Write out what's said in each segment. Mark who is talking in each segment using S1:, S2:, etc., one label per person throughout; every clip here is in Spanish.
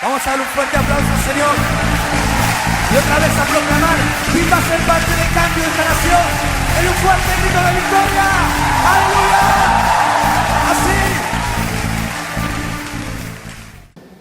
S1: Vamos a dar un fuerte aplauso al Señor. Y otra vez a proclamar: ¿quién va a ser parte del cambio de esta nación? En un fuerte grito de victoria. ¡Aleluya! Así.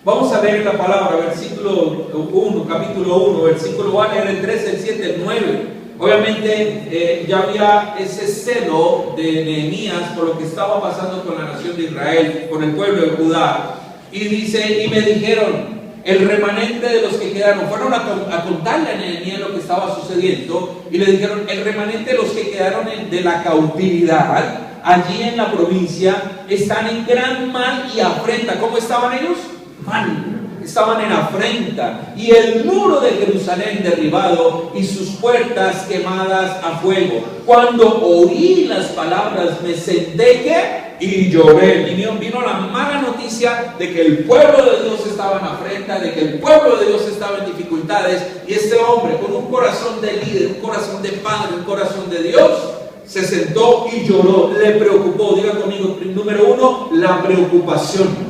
S2: Vamos a leer la palabra, versículo 1, capítulo 1, versículo 1, el 3, el 7, el 9. Obviamente ya había ese celo de Nehemías por lo que estaba pasando con la nación de Israel, con el pueblo de Judá. Y dice, y me dijeron, el remanente de los que quedaron, fueron a contarle a Nehemías lo que estaba sucediendo, y le dijeron, el remanente de los que quedaron de la cautividad, allí en la provincia, están en gran mal y afrenta. ¿Cómo estaban ellos? Mal. Estaban en afrenta, y el muro de Jerusalén derribado y sus puertas quemadas a fuego. Cuando oí las palabras me senté y lloré. Vino la mala noticia de que el pueblo de Dios estaba en afrenta, de que el pueblo de Dios estaba en dificultades, y este hombre con un corazón de líder, un corazón de padre, un corazón de Dios, se sentó y lloró. Le preocupó. Diga conmigo, número 1, la preocupación.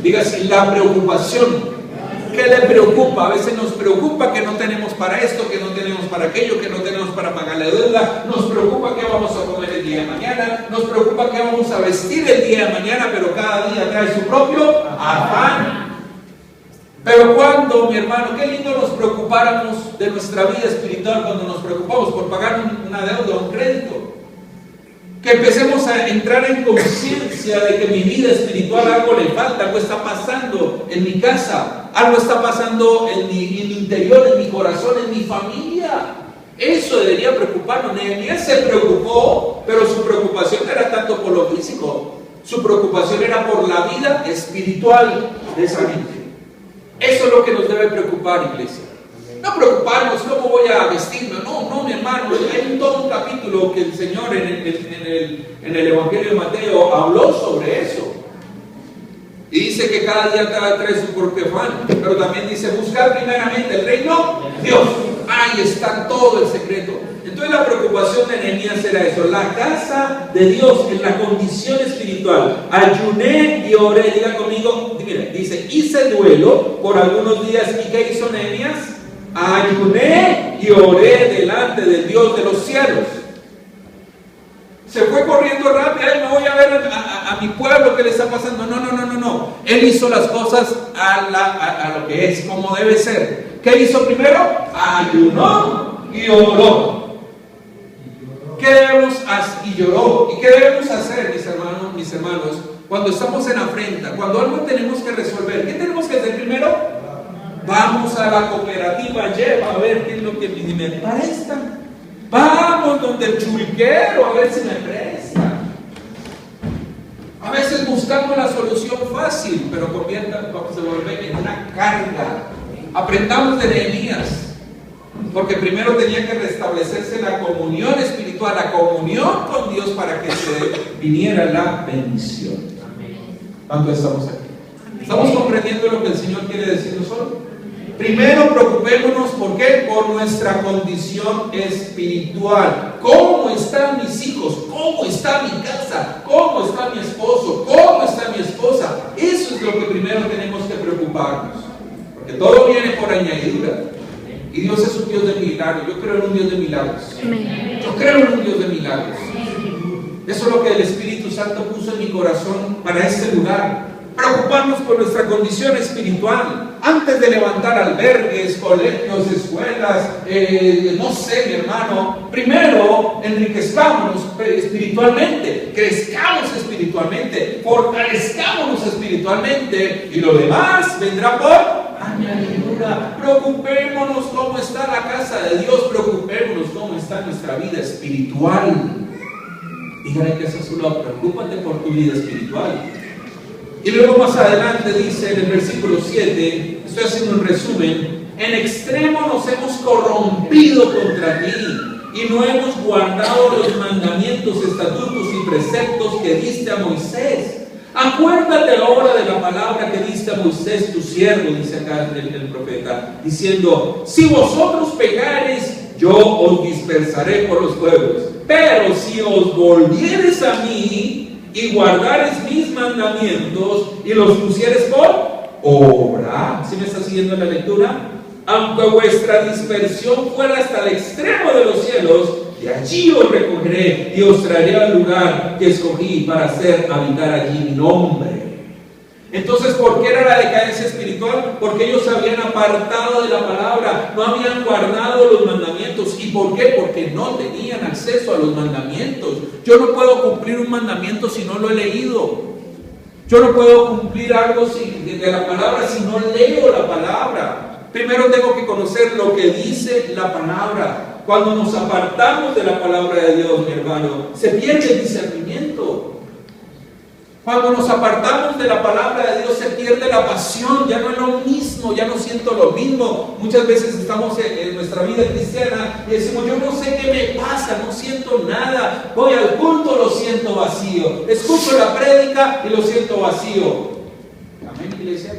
S2: Dígase, la preocupación. ¿Qué le preocupa? A veces nos preocupa que no tenemos para esto, que no tenemos para aquello, que no tenemos para pagar la deuda. Nos preocupa qué vamos a comer el día de mañana. Nos preocupa qué vamos a vestir el día de mañana, pero cada día trae su propio afán. Pero cuando, mi hermano, qué lindo nos preocupáramos de nuestra vida espiritual cuando nos preocupamos por pagar una deuda o un crédito. Que empecemos a entrar en conciencia de que mi vida espiritual algo le falta, algo está pasando en mi casa, algo está pasando en mi interior, en mi corazón, en mi familia. Eso debería preocuparnos. Nehemías se preocupó, pero su preocupación no era tanto por lo físico, su preocupación era por la vida espiritual de esa gente. Eso es lo que nos debe preocupar, iglesia. No preocuparnos cómo voy a vestirme. No, mi hermano. Hay todo un capítulo que el Señor en el Evangelio de Mateo habló sobre eso. Y dice que cada día trae su propio afán. Pero también dice, buscar primeramente el reino de Dios. Ahí está todo el secreto. Entonces la preocupación de Nehemías era eso. La casa de Dios en la condición espiritual. Ayuné y oré. Diga conmigo. Mira, dice, hice duelo por algunos días. ¿Y qué hizo Nehemías? Ayuné y oré delante del Dios de los cielos. Se fue corriendo rápido. Me voy a ver a mi pueblo, ¿qué le está pasando? No. Él hizo las cosas a lo que es, como debe ser. ¿Qué hizo primero? Ayunó y oró. ¿Qué debemos hacer? Y lloró. ¿Y qué debemos hacer, mis hermanos, cuando estamos en afrenta, cuando algo tenemos que resolver? ¿Qué tenemos que hacer primero? Vamos a la cooperativa, lleva a ver qué es lo que me prestan. Vamos donde el chulquero a ver si me presta. A veces buscamos la solución fácil, pero se vuelve en una carga. Aprendamos de Nehemías, porque primero tenía que restablecerse la comunión espiritual, la comunión con Dios, para que se viniera la bendición. ¿Cuánto estamos aquí? ¿Estamos comprendiendo lo que el Señor quiere decirnos hoy? Primero preocupémonos, ¿por qué? Por nuestra condición espiritual. ¿Cómo están mis hijos? ¿Cómo está mi casa? ¿Cómo está mi esposo? ¿Cómo está mi esposa? Eso es lo que primero tenemos que preocuparnos. Porque todo viene por añadidura. Y Dios es un Dios de milagros. Yo creo en un Dios de milagros. Yo creo en un Dios de milagros. Eso es lo que el Espíritu Santo puso en mi corazón para este lugar. Preocuparnos por nuestra condición espiritual. Antes de levantar albergues, colegios, escuelas, no sé, mi hermano, primero enriquezcámonos espiritualmente, crezcamos espiritualmente, fortalezcámonos espiritualmente, y lo demás vendrá por añadidura. Preocupémonos cómo está la casa de Dios, preocupémonos cómo está nuestra vida espiritual. Dígale que eso es lo, preocúpate por tu vida espiritual. Y luego más adelante dice en el versículo 7, estoy haciendo un resumen: en extremo nos hemos corrompido contra ti y no hemos guardado los mandamientos, estatutos y preceptos que diste a Moisés. Acuérdate ahora de la palabra que diste a Moisés tu siervo, dice acá el profeta, diciendo: si vosotros pecareis, yo os dispersaré por los pueblos, pero si os volviereis a mí y guardares mis mandamientos y los pusieres por obra. ¿Sí me está siguiendo en la lectura? Aunque vuestra dispersión fuera hasta el extremo de los cielos, de allí os recogeré y os traeré al lugar que escogí para hacer habitar allí mi nombre. Entonces, ¿por qué era la decadencia espiritual? Porque ellos se habían apartado de la palabra, no habían guardado los mandamientos. ¿Y por qué? Porque no tenían acceso a los mandamientos. Yo no puedo cumplir un mandamiento si no lo he leído. Yo no puedo cumplir algo de la palabra si no leo la palabra. Primero tengo que conocer lo que dice la palabra. Cuando nos apartamos de la palabra de Dios, mi hermano, se pierde el discernimiento. Cuando nos apartamos de la palabra de Dios se pierde la pasión, ya no es lo mismo, ya no siento lo mismo. Muchas veces estamos en nuestra vida cristiana y decimos, yo no sé qué me pasa, no siento nada, voy al culto, lo siento vacío, escucho la prédica y lo siento vacío. Amén, iglesia.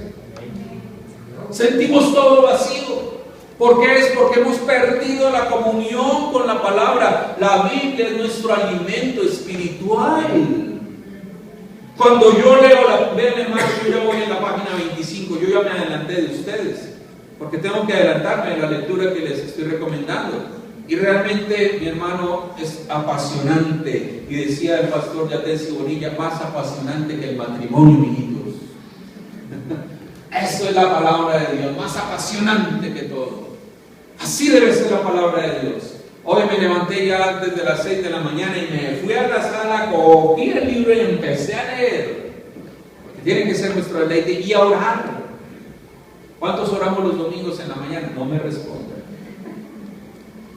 S2: Sentimos todo vacío. ¿Por qué es? Porque hemos perdido la comunión con la palabra. La Biblia es nuestro alimento espiritual. Cuando yo leo vean hermano, yo ya voy en la página 25, yo ya me adelanté de ustedes, porque tengo que adelantarme en la lectura que les estoy recomendando. Y realmente, mi hermano, es apasionante. Y decía el pastor Yatensi Bonilla, más apasionante que el matrimonio, hijitos. Eso es la palabra de Dios, más apasionante que todo. Así debe ser la palabra de Dios. Hoy me levanté ya desde las 6 de la mañana y me fui a la sala, cogí el libro y empecé a leer. Porque tiene que ser nuestro deleite y a orar. ¿Cuántos oramos los domingos en la mañana? No me responden.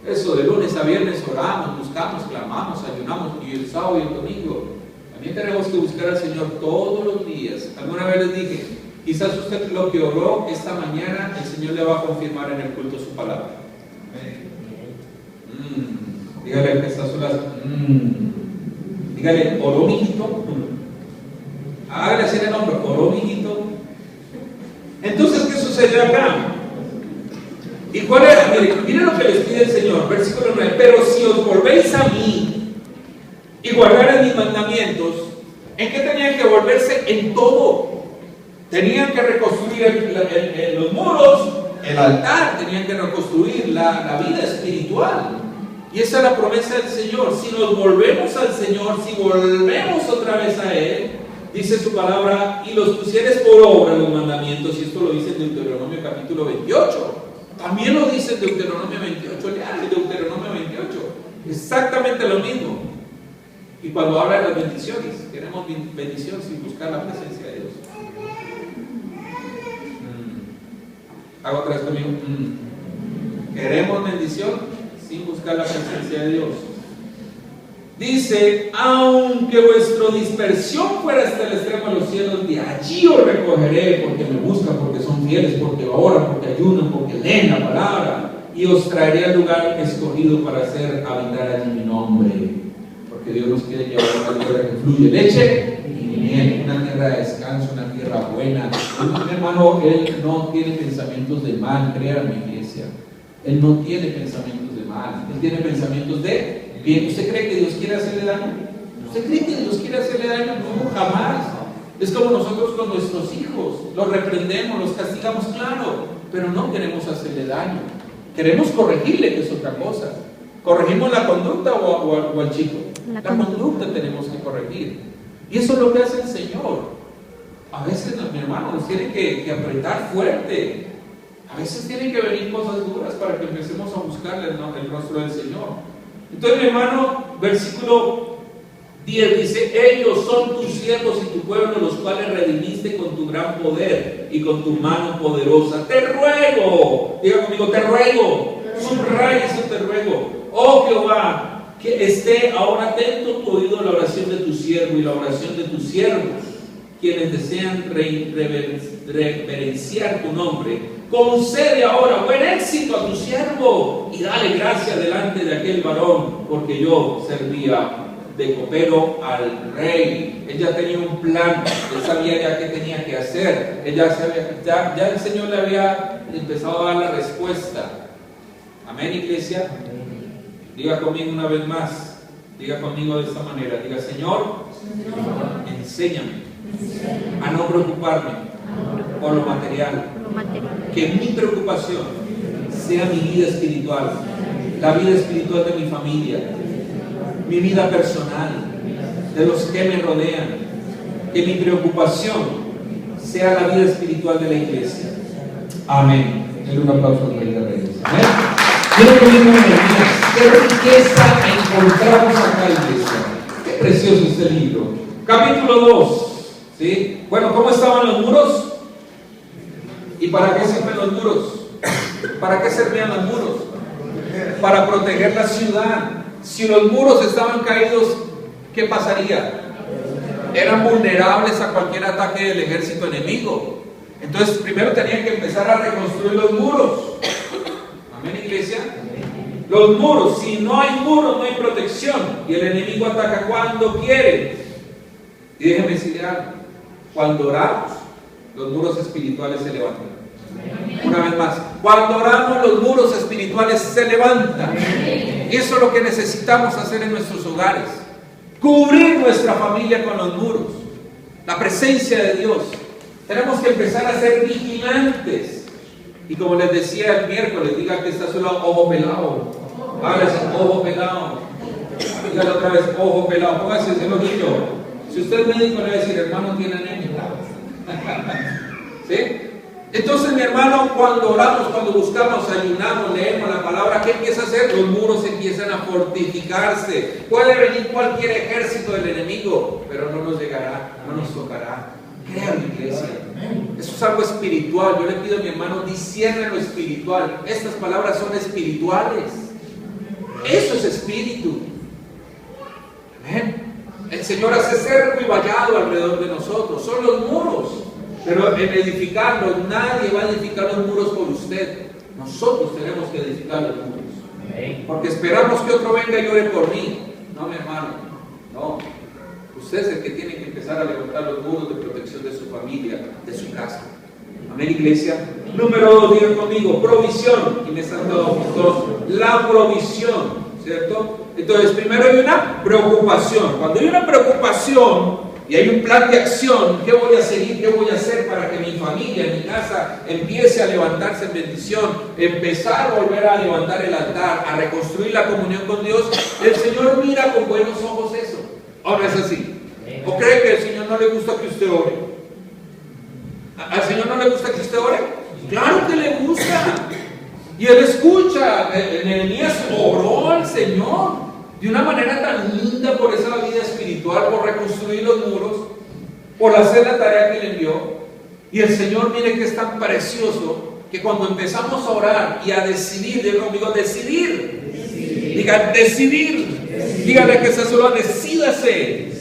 S2: Eso de lunes a viernes oramos, buscamos, clamamos, ayunamos, y el sábado y el domingo. También tenemos que buscar al Señor todos los días. Alguna vez les dije, quizás usted lo que oró esta mañana, el Señor le va a confirmar en el culto su palabra. Dígale que está sola. Dígale, oró mijito. Hágale así el nombre, oró mijito. Entonces, ¿qué sucedió acá? ¿Y cuál era? Miren lo que les pide el Señor, versículo 9. Pero si os volvéis a mí y guardaréis mis mandamientos, ¿en qué tenían que volverse? En todo. Tenían que reconstruir los muros, el altar, tenían que reconstruir la vida espiritual. Y esa es la promesa del Señor. Si nos volvemos al Señor, si volvemos otra vez a Él, dice su palabra, y los pusieres por obra los mandamientos, y esto lo dice en Deuteronomio capítulo 28. También lo dice en Deuteronomio 28, lean Deuteronomio 28. Exactamente lo mismo. Y cuando habla de las bendiciones, queremos bendición sin buscar la presencia de Dios. Hago otra vez conmigo. Queremos bendición sin buscar la presencia de Dios. Dice, aunque vuestra dispersión fuera hasta el extremo de los cielos, de allí os recogeré, porque me buscan, porque son fieles, porque oran, porque ayunan, porque leen la palabra, y os traeré al lugar escogido para hacer habitar allí mi nombre. Porque Dios nos quiere llevar a una tierra que fluye leche y miel, una tierra de descanso, una tierra buena. Mi hermano, Él no tiene pensamientos de mal, créanme, iglesia. Él no tiene pensamientos de mal, Él tiene pensamientos de bien. ¿Usted cree que Dios quiere hacerle daño? ¿Usted cree que Dios quiere hacerle daño? No, jamás. Es como nosotros con nuestros hijos, los reprendemos, los castigamos, claro, pero no queremos hacerle daño. Queremos corregirle, que es otra cosa. ¿Corregimos la conducta o al chico? La conducta tenemos que corregir. Y eso es lo que hace el Señor. A veces, mi hermano, nos tiene que apretar fuerte. A veces tienen que venir cosas duras para que empecemos a buscarle el rostro del Señor. Entonces, mi hermano, versículo 10 dice, ellos son tus siervos y tu pueblo, los cuales redimiste con tu gran poder y con tu mano poderosa. Te ruego, diga conmigo, te ruego, subraya eso, te ruego, oh Jehová, que esté ahora atento tu oído a la oración de tu siervo y la oración de tus siervos, quienes desean reverenciar tu nombre. Concede ahora buen éxito a tu siervo y dale gracia delante de aquel varón, porque yo servía de copero al rey. Ella tenía un plan, él sabía ya qué tenía que hacer, ya el Señor le había empezado a dar la respuesta. Amén, iglesia. Diga conmigo una vez más, diga conmigo de esta manera, diga, Señor, enséñame a no preocuparme por lo material. Que mi preocupación sea mi vida espiritual, la vida espiritual de mi familia, mi vida personal, de los que me rodean. Que mi preocupación sea la vida espiritual de la iglesia. Amén. Denle un aplauso al Rey de Reyes. Amén. Quiero que digan, hermanas, qué riqueza encontramos acá, iglesia. Qué precioso este libro. Capítulo 2. ¿Sí? Bueno, ¿cómo estaban los muros? ¿Y para qué sirven los muros? ¿Para qué servían los muros? Para proteger la ciudad. Si los muros estaban caídos, ¿qué pasaría? Eran vulnerables a cualquier ataque del ejército enemigo. Entonces, primero tenían que empezar a reconstruir los muros. Amén, iglesia. Los muros, si no hay muros, no hay protección. Y el enemigo ataca cuando quiere. Y déjenme decirle algo. Cuando oramos, los muros espirituales se levantan. Una vez más, cuando oramos, los muros espirituales se levantan. Y eso es lo que necesitamos hacer en nuestros hogares. Cubrir nuestra familia con los muros. La presencia de Dios. Tenemos que empezar a ser vigilantes. Y como les decía el miércoles, diga que está solo ojo pelado. Háblase, ojo pelado. Dígale otra vez, ojo pelado. Póngase ese ojito. Si usted es médico, le va a decir, hermano, tiene anemia. ¿Sí? Entonces, mi hermano, cuando oramos, cuando buscamos, ayunamos, leemos la palabra, ¿qué empieza a hacer? Los muros empiezan a fortificarse. Puede venir cualquier ejército del enemigo, pero no nos llegará, no nos tocará. Créanme, iglesia. Eso es algo espiritual. Yo le pido a mi hermano, discierne lo espiritual. Estas palabras son espirituales. Eso es espíritu. Amén. El Señor hace cerco y vallado alrededor de nosotros. Son los muros. Pero en edificarlos, nadie va a edificar los muros por usted. Nosotros tenemos que edificar los muros. Porque esperamos que otro venga y ore por mí. No, mi hermano. No. Usted es el que tiene que empezar a levantar los muros de protección de su familia, de su casa. Amén, iglesia. Número 2, digan conmigo, provisión. Y me están dando dos. La provisión, ¿cierto? Entonces, primero hay una preocupación. Cuando hay una preocupación y hay un plan de acción, ¿qué voy a seguir? ¿Qué voy a hacer para que mi familia, mi casa empiece a levantarse en bendición? Empezar a volver a levantar el altar, a reconstruir la comunión con Dios. El Señor mira con buenos ojos eso. ¿O no es así? ¿O cree que al Señor no le gusta que usted ore? ¿Al Señor no le gusta que usted ore? Claro que le gusta. Y Él escucha. Nehemías oró al Señor de una manera tan linda por esa vida espiritual, por reconstruir los muros, por hacer la tarea que le envió. Y el Señor, mire que es tan precioso que cuando empezamos a orar y a decidir, diga conmigo, decidir. Diga, decidir. Dígale que se solo decídase.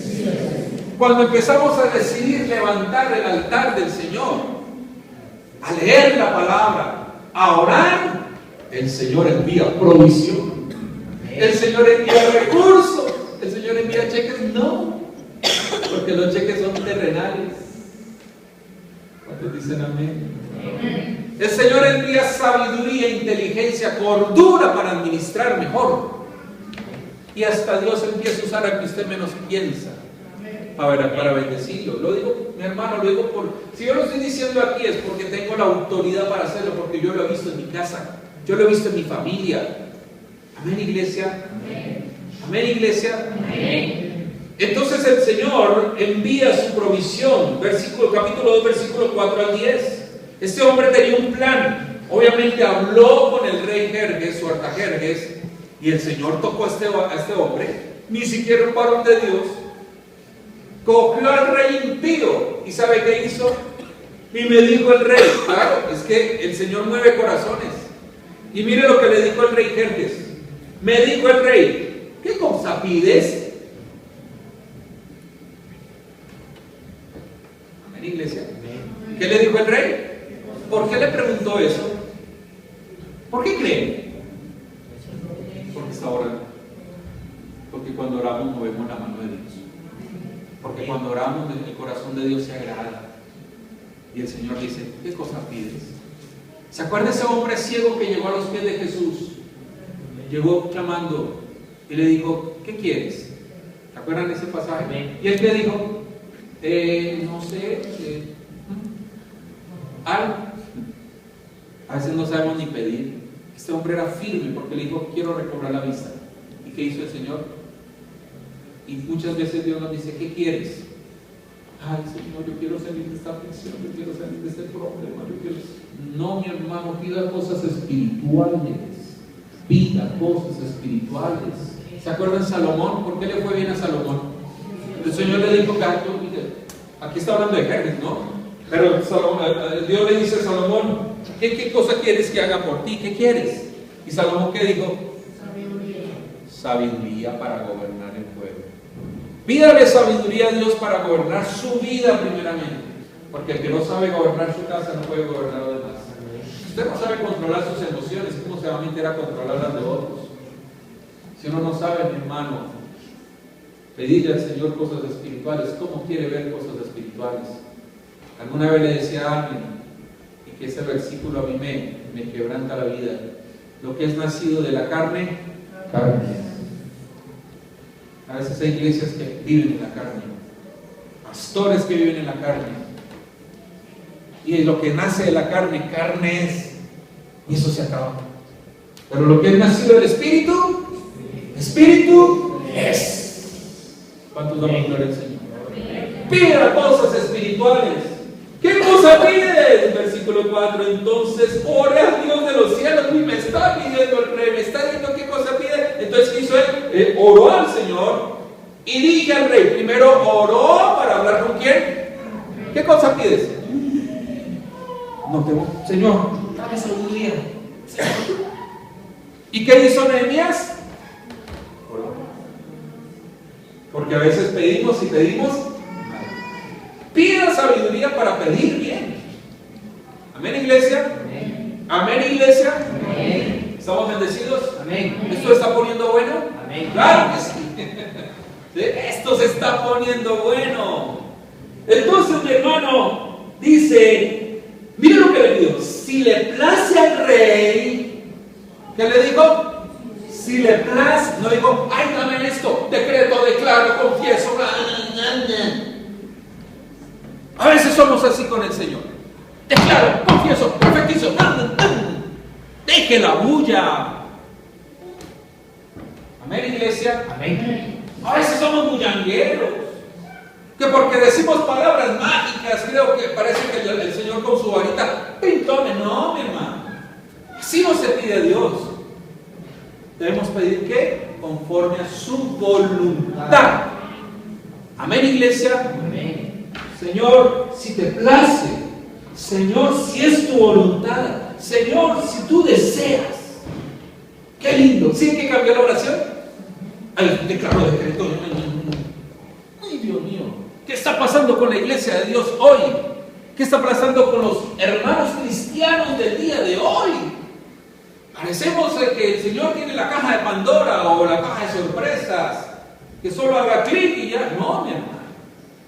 S2: Cuando empezamos a decidir levantar el altar del Señor, a leer la palabra, a orar, el Señor envía provisión. El Señor envía recursos. El Señor envía cheques, no, porque los cheques son terrenales. ¿Cuántos dicen amén? El Señor envía sabiduría, inteligencia, cordura para administrar mejor. Y hasta Dios empieza a usar a que usted menos piensa para bendecirlo. Lo digo, mi hermano, lo digo si yo lo estoy diciendo aquí es porque tengo la autoridad para hacerlo, porque yo lo he visto en mi casa, yo lo he visto en mi familia. Amén, iglesia. Amén, iglesia. Amén. Entonces el Señor envía su provisión. Capítulo 2, versículo 4 al 10. Este hombre tenía un plan. Obviamente habló con el rey Jerjes o Artajerjes, y el Señor tocó a este hombre, ni siquiera un varón de Dios. Cogió al rey impío. ¿Y sabe qué hizo? Y me dijo el rey, claro, es que el Señor mueve corazones. Y mire lo que le dijo el rey Jerjes. Me dijo el rey, ¿qué cosa pides? Amén, iglesia. ¿Qué le dijo el rey? ¿Por qué le preguntó eso? ¿Por qué creen? Porque está orando. Porque cuando oramos movemos la mano de Dios. Porque cuando oramos el corazón de Dios se agrada. Y el Señor dice, ¿qué cosa pides? ¿Se acuerda ese hombre ciego que llegó a los pies de Jesús? Llegó clamando y le dijo, ¿qué quieres? ¿Se acuerdan de ese pasaje? Y él le dijo, no sé, A veces no sabemos ni pedir. Este hombre era firme porque le dijo, quiero recobrar la vista. ¿Y qué hizo el Señor? Y muchas veces Dios nos dice, ¿qué quieres? Ay, Señor, yo quiero salir de esta aflicción, yo quiero salir de este problema, yo quiero... No, mi hermano, pida cosas espirituales. Pida cosas espirituales. ¿Se acuerdan Salomón? ¿Por qué le fue bien a Salomón? El Señor le dijo, aquí está hablando de Jerjes, ¿no? Pero Dios le dice a Salomón, ¿qué cosa quieres que haga por ti? ¿Qué quieres? Y Salomón, ¿qué dijo? Sabiduría para gobernar el pueblo. Pídale sabiduría a Dios para gobernar su vida primeramente, porque el que no sabe gobernar su casa no puede gobernar lo demás. Si usted no sabe controlar sus emociones, ¿cómo se va a meter a controlar las de otros? Si uno no sabe, mi hermano, pedirle al Señor cosas espirituales, ¿cómo quiere ver cosas espirituales? Alguna vez le decía a alguien, y que ese versículo a mí me quebranta la vida: lo que es nacido de la carne, carne es. A veces hay iglesias que viven en la carne, pastores que viven en la carne, y lo que nace de la carne, carne es, y eso se acaba. Pero lo que es nacido del Espíritu, Espíritu es. ¿Cuántos damos gloria al Señor? Pida cosas espirituales. ¿Qué cosa pides? Versículo 4. Entonces ore a Dios de los cielos. Y me está pidiendo el rey, me está diciendo qué cosa pide. Entonces, ¿qué hizo él? Oró al Señor y dije al rey. Primero oró para hablar con quién. ¿Qué cosa pides? No tengo. Señor, dame sabiduría. ¿Y qué hizo Nehemías? Oró. Porque a veces pedimos y pedimos. Pida sabiduría para pedir bien. Amén, iglesia. Amén, amén, iglesia. Amén. ¿Estamos bendecidos? Amén. ¿Esto se está poniendo bueno? Amén. Claro que sí. Esto se está poniendo bueno. Entonces, mi hermano dice, mire lo que le dijo: si le place al rey, ¿qué le dijo? Si le place, no dijo, ay, dame esto, decreto, declaro, confieso. A veces somos así con el Señor. Declaro, confieso, profetizo. Deje la bulla. Amén, iglesia. Amén. A veces somos bullangueros, que porque decimos palabras mágicas, creo que parece que el Señor con su varita pintome. No, mi hermano. Así no se pide a Dios. Debemos pedir ¿qué? Conforme a su voluntad. Amén, iglesia. Amén. Señor, si te place, Señor, si es tu voluntad, Señor, si tú deseas. Qué lindo. ¿Sí hay que cambiar la oración? Ay, declaro, decreto. Ay, Dios mío, ¿qué está pasando con la iglesia de Dios hoy? ¿Qué está pasando con los hermanos cristianos del día de hoy? Parecemos que el Señor tiene la caja de Pandora o la caja de sorpresas, que solo haga clic y ya. No, mi hermano.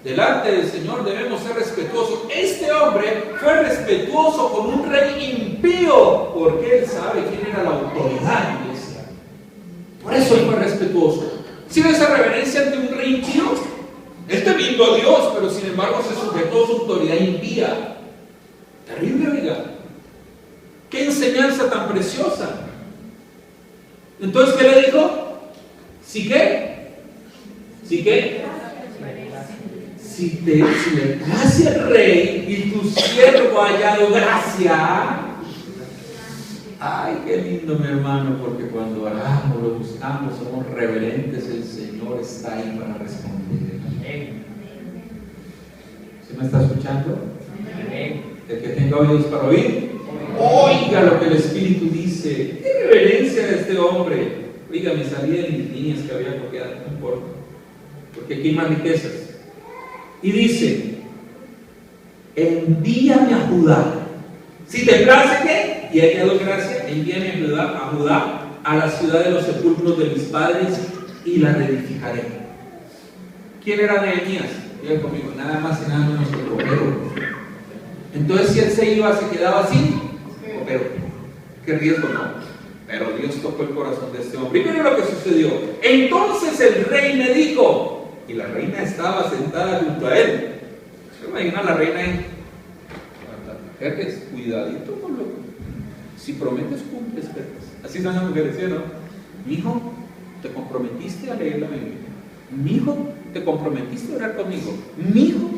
S2: Delante del Señor debemos ser respetuosos. Este hombre fue respetuoso con un rey impío, porque él sabe quién era la autoridad, iglesia. Por eso él fue respetuoso. ¿Sí ve esa reverencia ante un rey impío? Él temiendo a Dios, pero sin embargo se sujetó a su autoridad impía. Terrible, oiga. Qué enseñanza tan preciosa. Entonces, ¿qué le dijo? ¿Sí qué? ¿Sí qué? Si le place al rey y tu siervo ha hallado gracia. Ay, qué lindo, mi hermano, porque cuando oramos, lo buscamos, somos reverentes, el Señor está ahí para responder. Amén. ¿Sí me está escuchando? Amén. El que tenga oídos para oír, oiga lo que el Espíritu dice. Qué reverencia de este hombre. Oiga, me salí de mis líneas que había copiado, no importa, porque aquí hay más riquezas. Y dice, envíame a Judá. Si te place ¿qué? Y hay dado gracia, envíame a Judá, a la ciudad de los sepulcros de mis padres, y la reedificaré. ¿Quién era Nehemías? Diga conmigo, nada más y nada menos que copero. Entonces, si él se iba, se quedaba así, copero. Qué riesgo, ¿no? Pero Dios tocó el corazón de este hombre. Y miren lo que sucedió. Entonces el rey me dijo, y la reina estaba sentada junto a él. Se imagina a la reina ahí. Jerjes, cuidadito con lo si prometes, cumples, Jerjes. Así son las mujeres, ¿sí o no? Mijo, te comprometiste a leer la Biblia. Mijo, te comprometiste a orar conmigo. Mijo,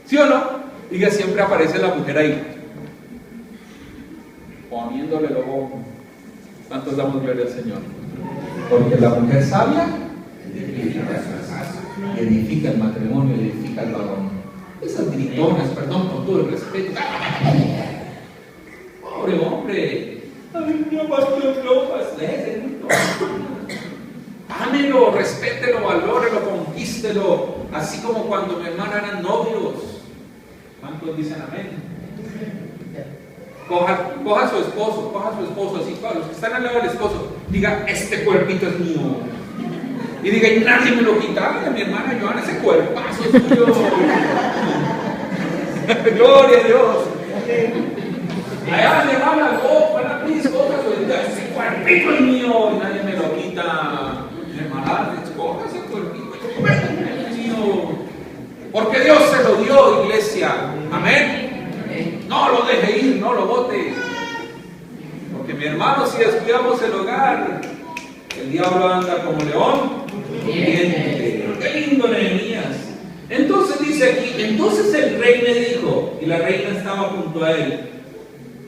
S2: ¿sí o no? Y que siempre aparece la mujer ahí, poniéndole luego. ¿Cuántos damos gloria al Señor? Porque la mujer sabia edifica el matrimonio, edifica el varón. Esas gritonas, perdón, con todo el respeto. Pobre hombre. Ay, no, pastor, ámelo, respételo, valórelo, conquístelo. Así como cuando mi hermana eran novios. ¿Cuántos dicen amén? Coja a su esposo, así, todos los que están al lado del esposo, diga, este cuerpito es mío. Y diga, y nadie me lo quita. Ay, mi hermana Joana, ese cuerpazo es tuyo. Gloria a Dios. Allá mi hermana, para mí, ese cuerpito es mío y nadie me lo quita. Mi hermana, escoja ese cuerpito es mío. Porque Dios se lo dio, iglesia. Amén. No lo deje ir, no lo bote. Porque mi hermano, si descuidamos el hogar, el diablo anda como león. Qué lindo, Nehemías. Entonces dice aquí, entonces el rey me dijo, y la reina estaba junto a él,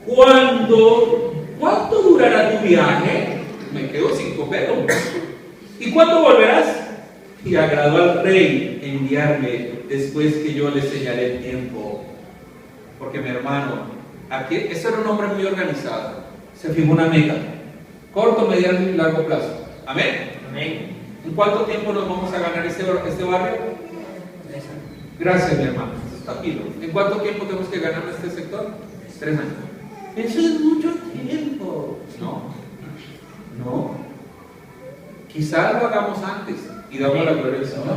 S2: ¿cuánto durará tu viaje? Me quedo sin copero. ¿Y cuándo volverás? Y agradó al rey enviarme después que yo le señalé el tiempo. Porque mi hermano, aquí, ese era un hombre muy organizado. Se fijó una meta, corto, mediano y largo plazo. Amén.
S3: Amén.
S2: ¿En cuánto tiempo nos vamos a ganar este barrio? Gracias, mi hermano. Tranquilo. ¿En cuánto tiempo tenemos que ganar este sector? 3 años. Eso es mucho tiempo. No. Quizás lo hagamos antes y damos la gloria al Señor.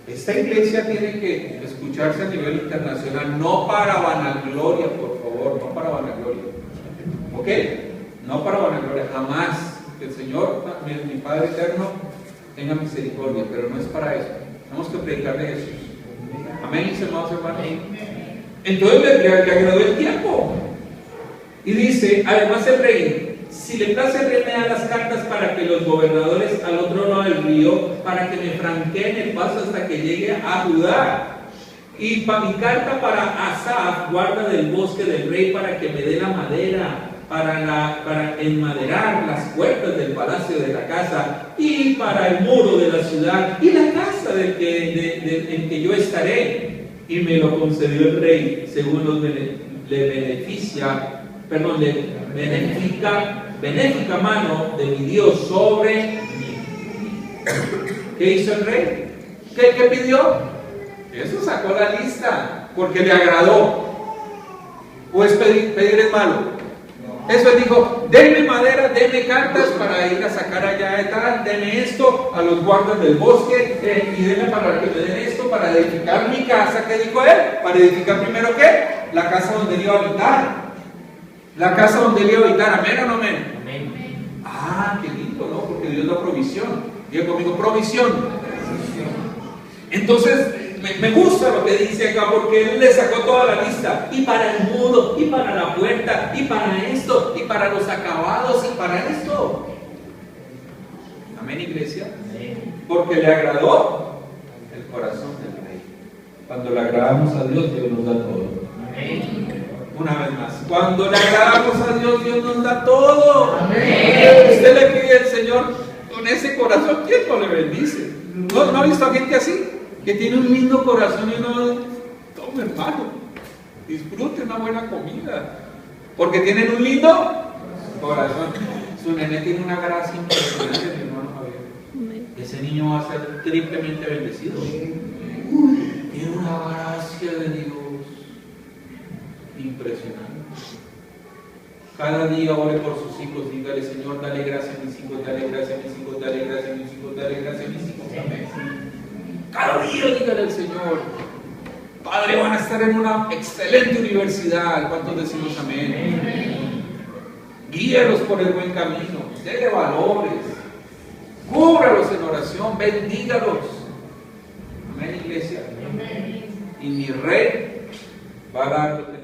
S2: Esta iglesia tiene que escucharse a nivel internacional, no para vanagloria, por favor, no para vanagloria. ¿Ok? No para vanagloria, jamás. Que el Señor, mi Padre eterno, tenga misericordia, pero no es para eso. Tenemos que predicar de Jesús. Amén, mis hermanos, hermanos. Entonces le agradó el tiempo. Y dice, además el rey, si le place el rey me da las cartas para que los gobernadores al otro lado del río, para que me franqueen el paso hasta que llegue a Judá. Y mi carta para Asaf, guarda del bosque del rey, para que me dé la madera, para enmaderar las puertas del palacio de la casa, y para el muro de la ciudad, y la casa en que yo estaré. Y me lo concedió el rey, según benéfica mano de mi Dios sobre mí. ¿Qué hizo el rey? ¿Qué pidió? Eso sacó la lista, porque le agradó. ¿O es pedir es malo? Eso él dijo, denme madera, denme cartas para ir a sacar allá de tal, denme esto a los guardas del bosque, y denme para que me den esto para edificar mi casa. ¿Qué dijo él? Para edificar primero ¿qué? La casa donde él iba a habitar. La casa donde él iba a habitar. ¿Amén o no amén?
S3: Amén.
S2: Ah, qué lindo, ¿no? Porque Dios da provisión. Diga conmigo, provisión. Entonces, me gusta lo que dice acá, porque él le sacó toda la lista, y para el muro, y para la puerta, y para esto, y para los acabados, y para esto. Amén, iglesia.
S3: Amén.
S2: Porque le agradó el corazón del rey. Cuando le agradamos a Dios, Dios nos da todo.
S3: Amén.
S2: Una vez más, cuando le agradamos a Dios, Dios nos da todo.
S3: Amén.
S2: Usted le pide al Señor con ese corazón, ¿quién no le bendice? ¿No ha visto a gente así? Que tiene un lindo corazón y uno, tome hermano, disfrute una buena comida, porque tienen un lindo corazón. Su nene tiene una gracia impresionante, mi hermano Javier. Ese niño va a ser triplemente bendecido. Tiene una gracia de Dios impresionante. Cada día ore por sus hijos, dígale, Señor, dale gracia a mis hijos, dale gracia a mis hijos, dale gracia a mis hijos, dale gracia a mis hijos. Amén. Cada día dígale al Señor, Padre, van a estar en una excelente universidad. ¿Cuántos decimos amén? Guíalos por el buen camino, déle valores, cúbralos en oración, bendígalos. Amén, iglesia. Y mi rey va a dar